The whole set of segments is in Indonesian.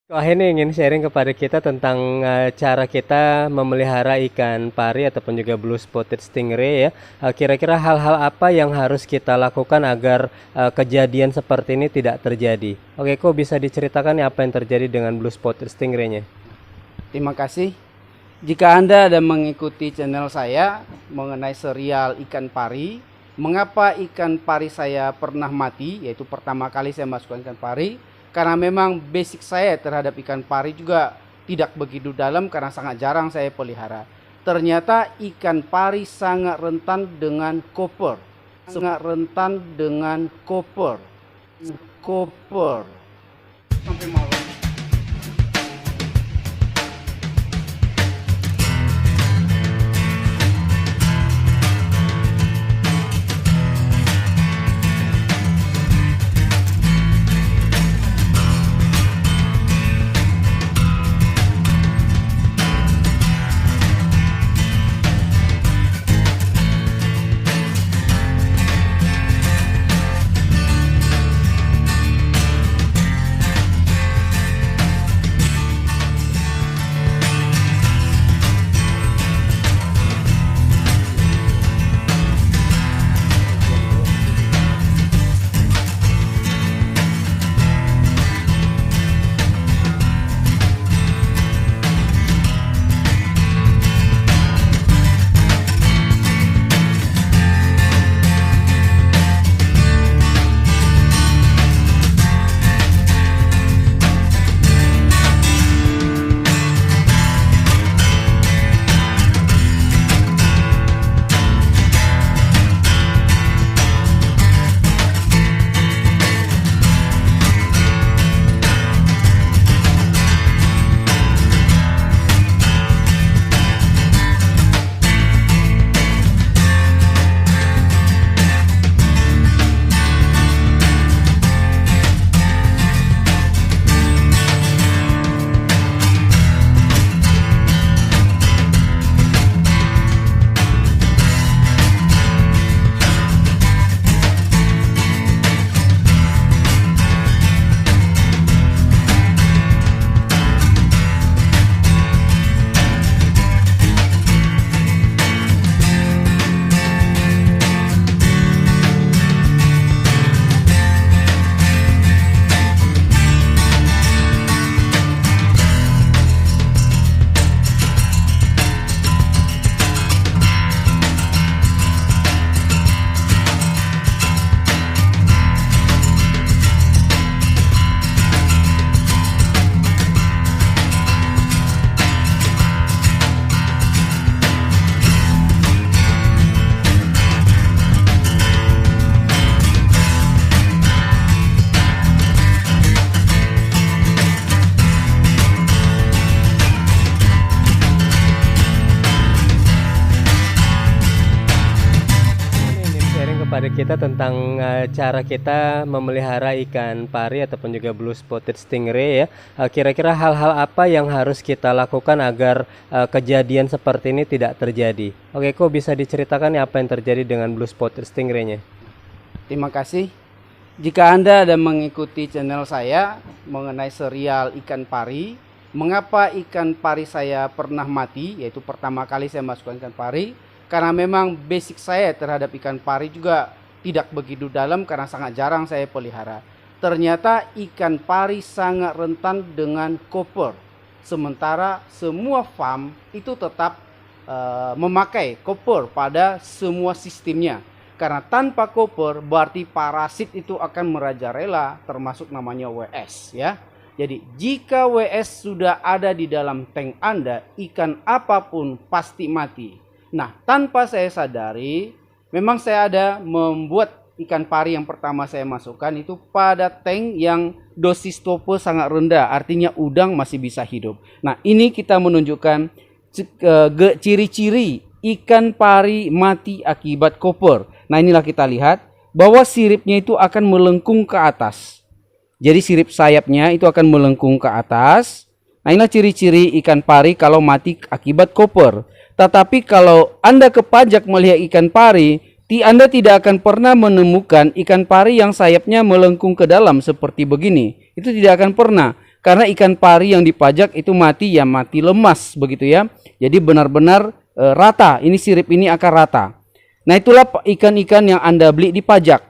Akhirnya ingin sharing kepada kita tentang cara kita memelihara ikan pari ataupun juga blue spotted stingray ya. Kira-kira hal-hal apa yang harus kita lakukan agar kejadian seperti ini tidak terjadi? Oke, kok bisa diceritakan ya apa yang terjadi dengan blue spotted stingraynya? Terima kasih. Jika Anda ada mengikuti channel saya mengenai serial ikan pari, mengapa ikan pari saya pernah mati, yaitu pertama kali saya masukkan ikan pari, karena memang basic saya terhadap ikan pari juga tidak begitu dalam karena sangat jarang saya pelihara. Ternyata ikan pari sangat rentan dengan koper. Sangat rentan dengan koper. Koper. Sampai malam. Kepada kita tentang cara kita memelihara ikan pari ataupun juga blue spotted stingray ya. Kira-kira hal-hal apa yang harus kita lakukan agar kejadian seperti ini tidak terjadi? Oke, kok bisa diceritakan ya apa yang terjadi dengan blue spotted stingraynya? Terima kasih. Jika Anda ada mengikuti channel saya mengenai serial ikan pari, mengapa ikan pari saya pernah mati, yaitu pertama kali saya masukkan ikan pari, karena memang basic saya terhadap ikan pari juga tidak begitu dalam karena sangat jarang saya pelihara. Ternyata ikan pari sangat rentan dengan koper. Sementara semua farm itu tetap memakai koper pada semua sistemnya. Karena tanpa koper berarti parasit itu akan merajalela, termasuk namanya WS ya. Jadi jika WS sudah ada di dalam tank Anda, ikan apapun pasti mati. Nah, tanpa saya sadari, memang saya ada membuat ikan pari yang pertama saya masukkan itu pada tank yang dosis tope sangat rendah, artinya udang masih bisa hidup. Nah, ini kita menunjukkan ciri-ciri ikan pari mati akibat koper. Nah, inilah kita lihat bahwa siripnya itu akan melengkung ke atas. Jadi sirip sayapnya itu akan melengkung ke atas. Nah, inilah ciri-ciri ikan pari kalau mati akibat koper. Tetapi kalau Anda kepajak melihat ikan pari, Anda tidak akan pernah menemukan ikan pari yang sayapnya melengkung ke dalam seperti begini. Itu tidak akan pernah. karena ikan pari yang dipajak itu mati ya mati lemas begitu ya. Jadi benar-benar rata, ini sirip ini akan rata. Nah itulah ikan-ikan yang Anda beli dipajak.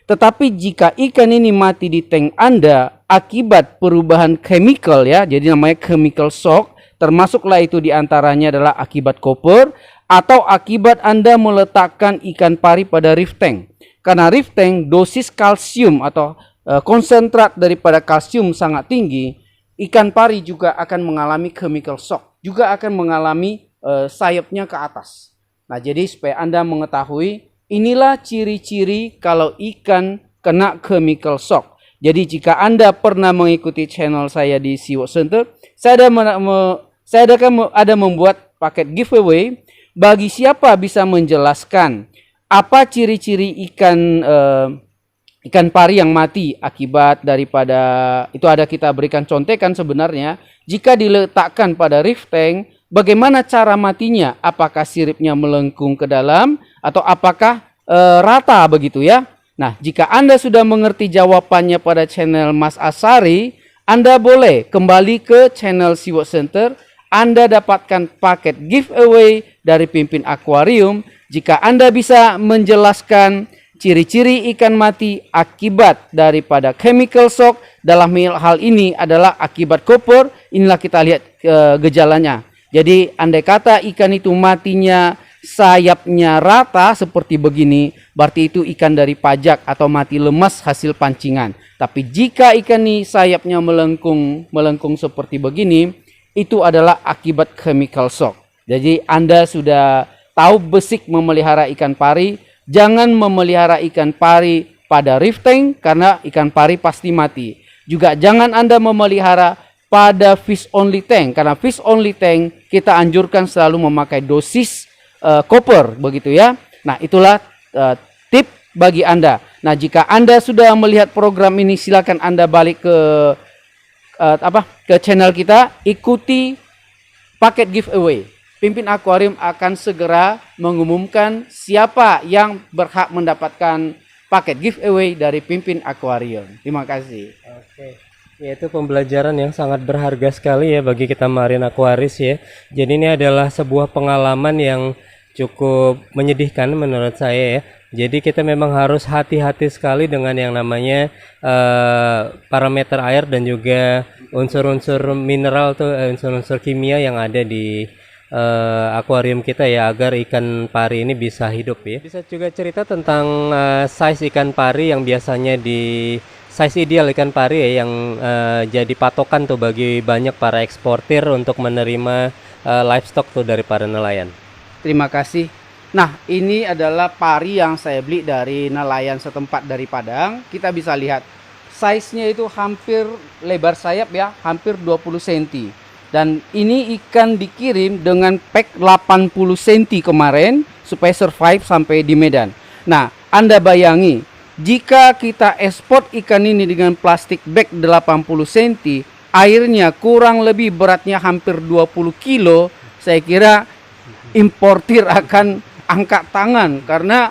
Tetapi jika ikan ini mati di tank Anda akibat perubahan chemical ya, jadi namanya chemical shock, termasuklah itu diantaranya adalah akibat koper atau akibat Anda meletakkan ikan pari pada reef tank. Karena reef tank dosis kalsium atau konsentrat daripada kalsium sangat tinggi, ikan pari juga akan mengalami chemical shock, juga akan mengalami sayapnya ke atas. Nah, jadi supaya Anda mengetahui, inilah ciri-ciri kalau ikan kena chemical shock. Jadi jika Anda pernah mengikuti channel saya di SeaWorld Center, saya ada membuat paket giveaway bagi siapa bisa menjelaskan apa ciri-ciri ikan pari yang mati akibat daripada itu. Ada kita berikan contekan sebenarnya jika diletakkan pada reef tank, bagaimana cara matinya? Apakah siripnya melengkung ke dalam atau apakah rata begitu ya? Nah, jika Anda sudah mengerti jawabannya pada channel Mas Asari, Anda boleh kembali ke channel SeaWorld Center. Anda dapatkan paket giveaway dari Pimpin Akuarium jika Anda bisa menjelaskan ciri-ciri ikan mati akibat daripada chemical shock. Dalam hal ini adalah akibat koper. Inilah kita lihat gejalanya. Jadi andai kata ikan itu matinya sayapnya rata seperti begini, berarti itu ikan dari pajak atau mati lemas hasil pancingan. Tapi jika ikan ini sayapnya melengkung seperti begini, itu adalah akibat chemical shock. Jadi Anda sudah tahu basic memelihara ikan pari. Jangan memelihara ikan pari pada reef tank karena ikan pari pasti mati. Juga jangan Anda memelihara pada fish only tank, karena fish only tank kita anjurkan selalu memakai dosis koper begitu ya. Nah, itulah tip bagi Anda. Nah, jika Anda sudah melihat program ini, silakan Anda balik ke channel kita, ikuti paket giveaway. Pimpin Akuarium akan segera mengumumkan siapa yang berhak mendapatkan paket giveaway dari Pimpin Akuarium. Terima kasih. Oke. Ya, itu pembelajaran yang sangat berharga sekali ya bagi kita marine aquaris ya. Jadi ini adalah sebuah pengalaman yang cukup menyedihkan menurut saya ya. Jadi kita memang harus hati-hati sekali dengan yang namanya parameter air dan juga unsur-unsur mineral atau unsur-unsur kimia yang ada di akuarium kita ya, agar ikan pari ini bisa hidup ya. Bisa juga cerita tentang size ikan pari yang biasanya size ideal ikan pari ya, yang jadi patokan tuh bagi banyak para eksportir untuk menerima livestock tuh dari para nelayan. Terima kasih. Nah, ini adalah pari yang saya beli dari nelayan setempat dari Padang. Kita bisa lihat size-nya itu hampir lebar sayap ya, hampir 20 cm. Dan ini ikan dikirim dengan pack 80 cm kemarin supaya survive sampai di Medan. Nah, Anda bayangi, jika kita ekspor ikan ini dengan plastik bag 80 cm, airnya kurang lebih beratnya hampir 20 kilo, saya kira importir akan angkat tangan. Karena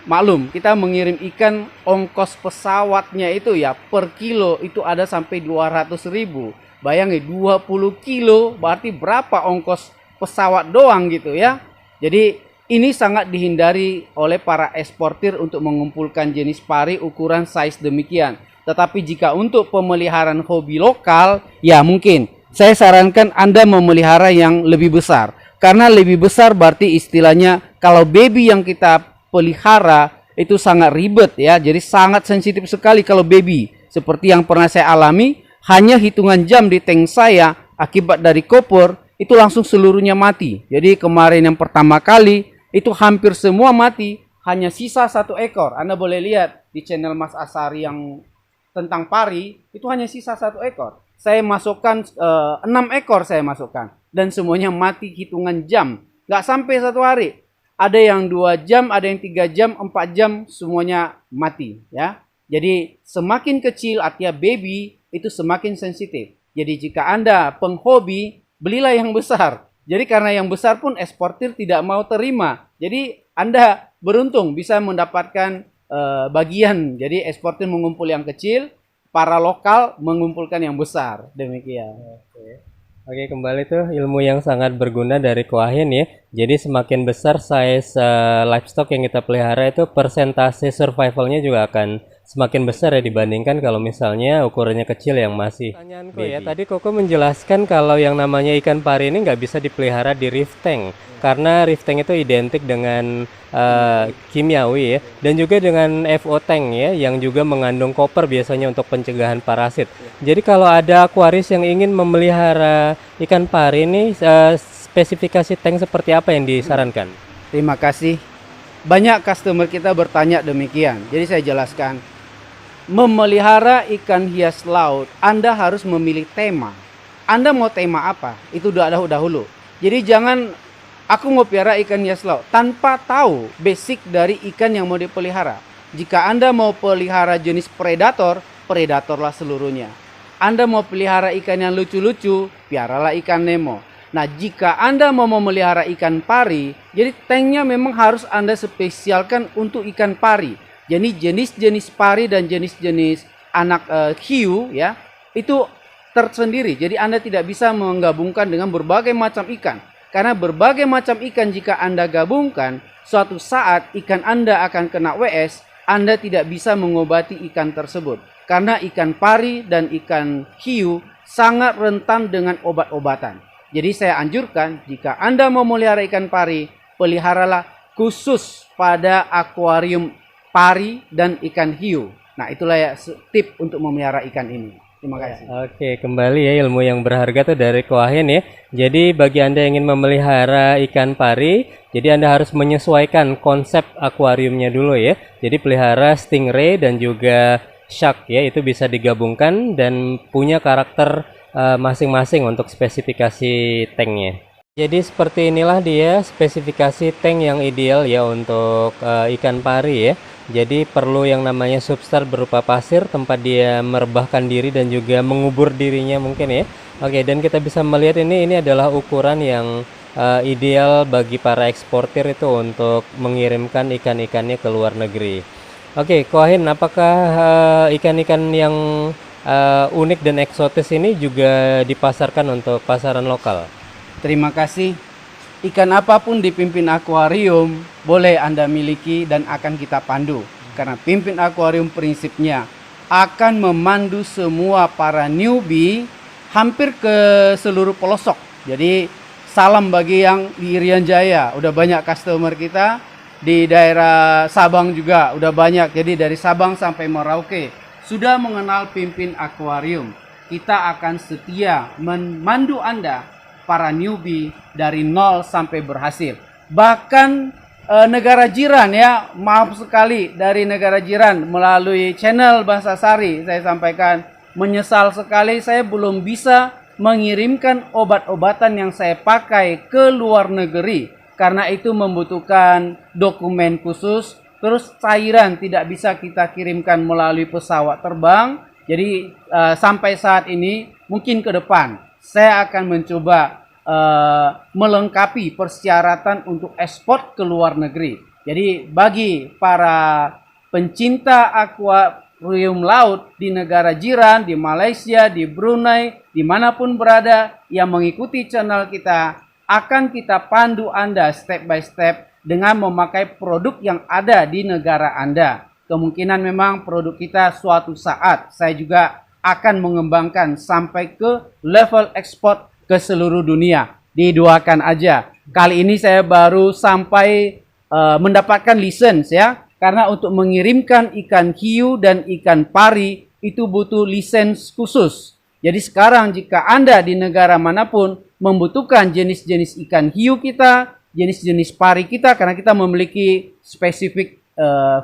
maklum, kita mengirim ikan, ongkos pesawatnya itu ya per kilo itu ada sampai 200.000. Bayangin 20 kilo berarti berapa ongkos pesawat doang gitu ya. Jadi ini sangat dihindari oleh para eksportir untuk mengumpulkan jenis pari ukuran size demikian. Tetapi jika untuk pemeliharaan hobi lokal, ya mungkin saya sarankan Anda memelihara yang lebih besar. Karena lebih besar berarti istilahnya kalau baby yang kita pelihara itu sangat ribet ya. Jadi sangat sensitif sekali kalau baby. Seperti yang pernah saya alami, hanya hitungan jam di tank saya akibat dari koper itu langsung seluruhnya mati. Jadi kemarin yang pertama kali itu hampir semua mati, hanya sisa 1 ekor. Anda boleh lihat di channel Mas Asari yang tentang pari, itu hanya sisa 1 ekor. Saya masukkan 6 ekor saya masukkan dan semuanya mati hitungan jam. Nggak sampai 1 hari. Ada yang 2 jam, ada yang 3 jam, 4 jam, semuanya mati ya. Jadi semakin kecil artinya baby itu semakin sensitif. Jadi jika Anda penghobi, belilah yang besar. Jadi karena yang besar pun eksportir tidak mau terima. Jadi Anda beruntung bisa mendapatkan bagian. Jadi eksportir mengumpul yang kecil, para lokal mengumpulkan yang besar. Demikian. Oke, kembali tuh ilmu yang sangat berguna dari Ko Ahin ya. Jadi semakin besar size livestock yang kita pelihara itu persentase survivalnya juga akan semakin besar ya dibandingkan kalau misalnya ukurannya kecil yang masih Pertanyaanku ya, tadi Koko menjelaskan kalau yang namanya ikan pari ini nggak bisa dipelihara di reef tank karena reef tank itu identik dengan kimiawi ya, dan juga dengan FO tank ya, yang juga mengandung koper biasanya untuk pencegahan parasit. Jadi kalau ada akuaris yang ingin memelihara ikan pari ini, spesifikasi tank seperti apa yang disarankan? Terima kasih. Banyak customer kita bertanya demikian. Jadi saya jelaskan. Memelihara ikan hias laut, Anda harus memilih tema. Anda mau tema apa? Itu udah ada dahulu. Jadi jangan aku mau pelihara ikan hias laut tanpa tahu basic dari ikan yang mau dipelihara. Jika Anda mau pelihara jenis predator, predatorlah seluruhnya. Anda mau pelihara ikan yang lucu-lucu, piaralah ikan Nemo. Nah, jika Anda mau memelihara ikan pari, jadi tanknya memang harus Anda spesialkan untuk ikan pari. Jadi jenis-jenis pari dan jenis-jenis anak hiu ya, itu tersendiri. Jadi Anda tidak bisa menggabungkan dengan berbagai macam ikan. Karena berbagai macam ikan jika Anda gabungkan, suatu saat ikan Anda akan kena WS, Anda tidak bisa mengobati ikan tersebut. Karena ikan pari dan ikan hiu sangat rentan dengan obat-obatan. Jadi saya anjurkan jika Anda mau melihara ikan pari, peliharalah khusus pada akuarium pari dan ikan hiu. Nah, itulah ya tip untuk memelihara ikan ini. Terima kasih. Oke, kembali ya ilmu yang berharga tuh dari Ko Ahin ya. Jadi bagi Anda yang ingin memelihara ikan pari, jadi Anda harus menyesuaikan konsep akuariumnya dulu ya. Jadi pelihara stingray dan juga shark ya, itu bisa digabungkan dan punya karakter masing-masing untuk spesifikasi tanknya. Jadi seperti inilah dia spesifikasi tank yang ideal ya untuk ikan pari ya. Jadi perlu yang namanya substrat berupa pasir, tempat dia merebahkan diri dan juga mengubur dirinya mungkin ya. Oke, dan kita bisa melihat ini adalah ukuran yang ideal bagi para eksportir itu untuk mengirimkan ikan-ikannya ke luar negeri. Oke, Ko Ahin, apakah ikan-ikan yang unik dan eksotis ini juga dipasarkan untuk pasaran lokal? Terima kasih. Ikan apapun di Pimpin Akuarium boleh Anda miliki dan akan kita pandu. Karena Pimpin Akuarium prinsipnya akan memandu semua para newbie hampir ke seluruh pelosok. Jadi salam bagi yang di Irian Jaya. Udah banyak customer kita. Di daerah Sabang juga udah banyak. Jadi dari Sabang sampai Merauke sudah mengenal Pimpin Akuarium. Kita akan setia memandu Anda para newbie dari nol sampai berhasil. Bahkan negara jiran ya, maaf sekali dari negara jiran melalui channel Bahasa Sari saya sampaikan, menyesal sekali saya belum bisa mengirimkan obat-obatan yang saya pakai ke luar negeri karena itu membutuhkan dokumen khusus, terus cairan tidak bisa kita kirimkan melalui pesawat terbang. Jadi sampai saat ini mungkin ke depan saya akan mencoba melengkapi persyaratan untuk ekspor ke luar negeri. Jadi bagi para pencinta akuarium laut di negara jiran, di Malaysia, di Brunei, dimanapun berada yang mengikuti channel kita, akan kita pandu Anda step by step dengan memakai produk yang ada di negara Anda. Kemungkinan memang produk kita suatu saat saya juga akan mengembangkan sampai ke level ekspor ke seluruh dunia. Didoakan aja. Kali ini saya baru sampai mendapatkan lisensi ya. Karena untuk mengirimkan ikan hiu dan ikan pari itu butuh lisensi khusus. Jadi sekarang jika Anda di negara manapun membutuhkan jenis-jenis ikan hiu kita, jenis-jenis pari kita, karena kita memiliki spesifik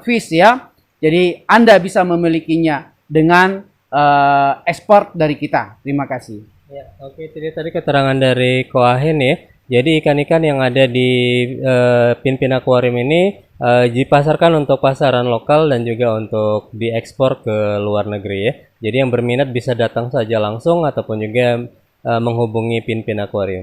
fish ya. Jadi Anda bisa memilikinya dengan ekspor dari kita. Terima kasih. Ya, oke, jadi tadi keterangan dari Ko Ahin ya. Jadi ikan-ikan yang ada di Pimpin Akuarium ini dipasarkan untuk pasaran lokal dan juga untuk diekspor ke luar negeri ya. Jadi yang berminat bisa datang saja langsung ataupun juga menghubungi Pimpin Akuarium.